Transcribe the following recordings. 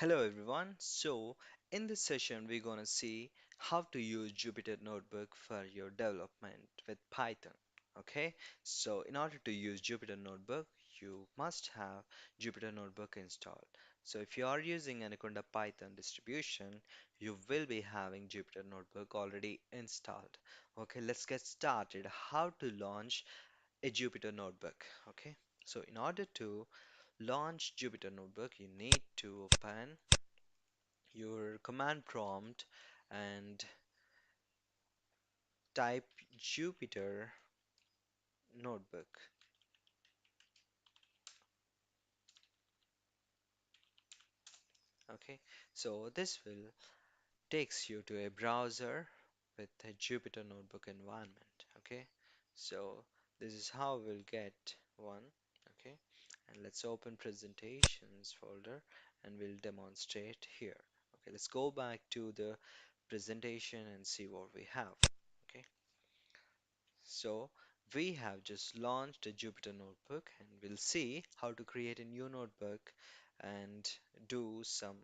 Hello everyone. In this session, we're gonna see how to use Jupyter Notebook for your development with Python. Okay, in order to use Jupyter Notebook, you must have Jupyter Notebook installed. So, if you are using Anaconda Python distribution, you will be having Jupyter Notebook already installed. Okay, let's get started. How to launch a Jupyter Notebook? Okay, in order to launch Jupyter Notebook, you need to open your command prompt and type Jupyter Notebook. Okay, so this will takes you to a browser with a Jupyter Notebook environment. Okay, so this is how we'll get one. Okay, and let's open presentations folder and we'll demonstrate here. Okay, let's go back to the presentation and see what we have. Okay, so we have just launched a Jupyter Notebook and we'll see how to create a new notebook and do some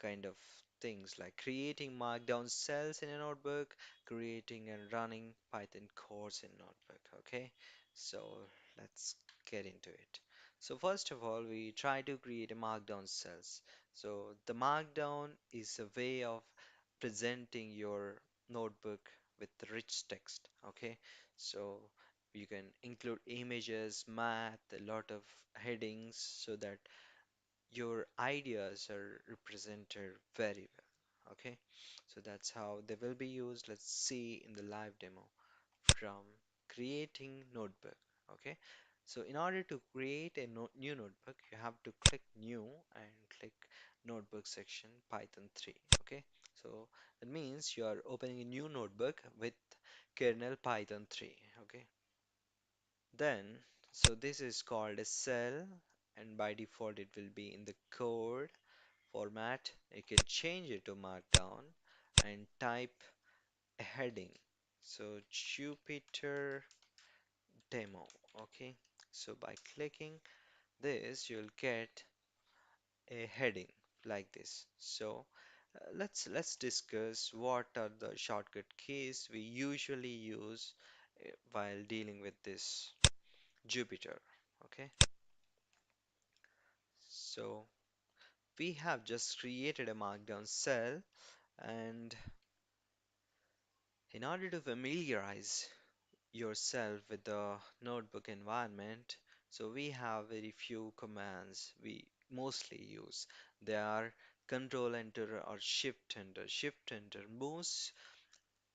kind of things like creating markdown cells in a notebook, creating and running Python codes in notebook. Okay, so let's get into it. So first of all, we try to create a markdown cells. So the markdown is a way of presenting your notebook with rich text. Okay, so you can include images, math, a lot of headings so that your ideas are represented very well. Okay, so that's how they will be used. Let's see in the live demo from creating notebook. Okay, so in order to create a new notebook, you have to click new and click notebook section Python 3. Okay, so that means you are opening a new notebook with kernel Python 3. Okay, then this is called a cell, and by default it will be in the code format. You can change it to markdown and type a heading. So Jupyter demo. Okay, so by clicking this you'll get a heading like this. Let's discuss what are the shortcut keys we usually use while dealing with this Jupyter. Okay, so we have just created a markdown cell, and in order to familiarize yourself with the notebook environment, so we have very few commands we mostly use. They are control enter or shift enter. Shift enter moves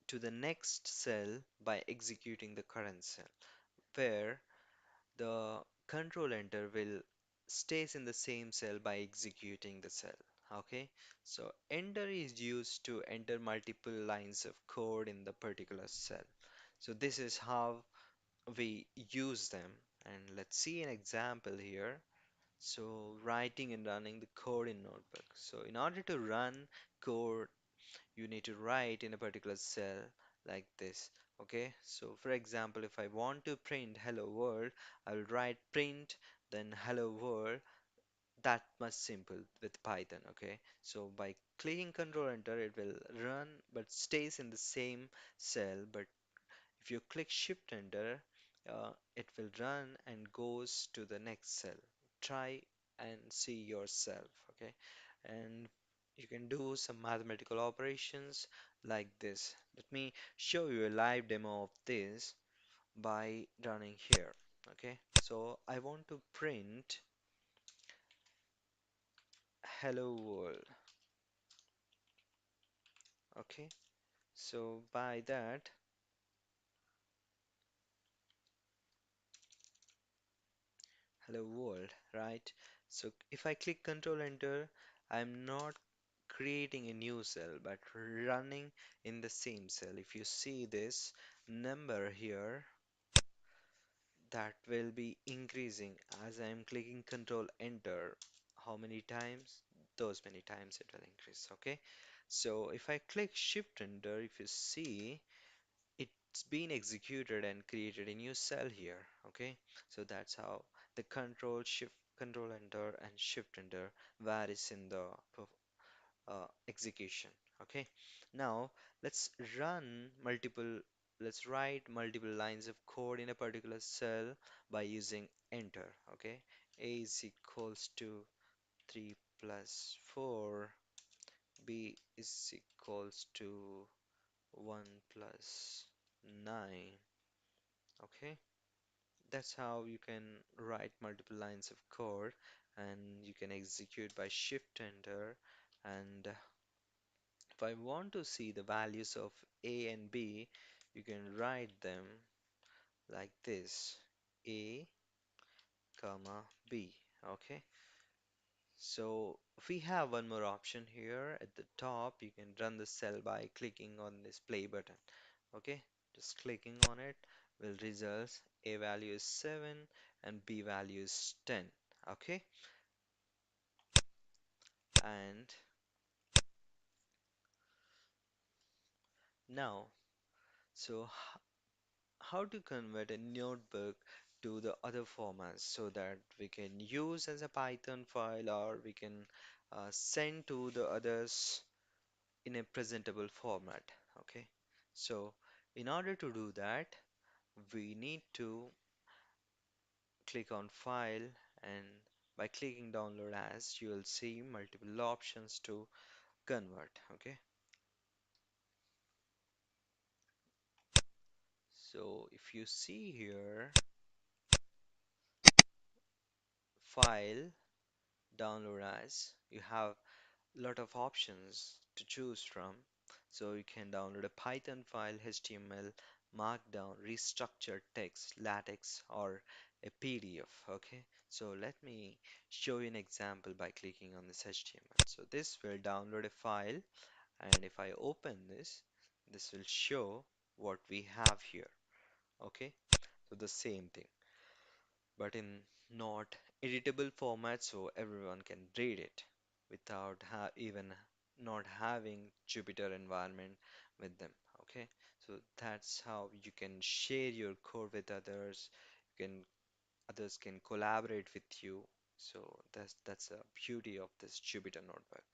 to the next cell by executing the current cell, where the control enter will stays in the same cell by executing the cell. Okay, so enter is used to enter multiple lines of code in the particular cell. So this is how we use them, and let's see an example here. So writing and running the code in notebook. So in order to run code, you need to write in a particular cell like this. Okay, so for example, if I want to print hello world, I will write print then hello world. That much simple with Python. Okay, so by clicking control enter it will run but stays in the same cell, but if you click Shift Enter, it will run and goes to the next cell. Try and see yourself, okay? And you can do some mathematical operations like this. Let me show you a live demo of this by running here, okay? So I want to print hello world, okay? So by that, hello world, right? So if I click Control Enter, I'm not creating a new cell but running in the same cell. If you see this number here, that will be increasing as I am clicking Control Enter. How many times? Those many times it will increase. Okay. So if I click Shift Enter, if you see, it's been executed and created a new cell here. Okay. So that's how the Control Shift Control Enter and Shift Enter varies in the execution. Okay, now let's run multiple, let's write multiple lines of code in a particular cell by using enter. Okay, a is equals to 3 plus 4, b is equals to 1 plus 9. Okay, that's how you can write multiple lines of code, and you can execute by shift enter. And if I want to see the values of A and B, you can write them like this: A, comma, B. Okay. So we have one more option here at the top. You can run the cell by clicking on this play button. Okay. Just clicking on it will result A value is 7 and B value is 10. Okay. And now, so how to convert a notebook to the other formats so that we can use as a Python file, or we can send to the others in a presentable format. Okay, so in order to do that, we need to click on File, and by clicking Download As, you will see multiple options to convert. Okay, so if you see here, File, Download As, you have lot of options to choose from. So you can download a Python file, HTML, Markdown, restructured text, LaTeX, or a PDF. Okay, so let me show you an example by clicking on this HTML. So this will download a file, and if I open this, this will show what we have here. Okay, so the same thing, but in not editable format, so everyone can read it without even not having Jupyter environment with them. Okay, so that's how you can share your code with others. You can Others can collaborate with you. So that's the beauty of this Jupyter notebook.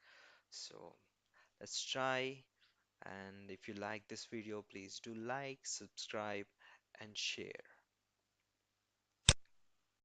So let's try. And if you like this video, please do like, subscribe, and share.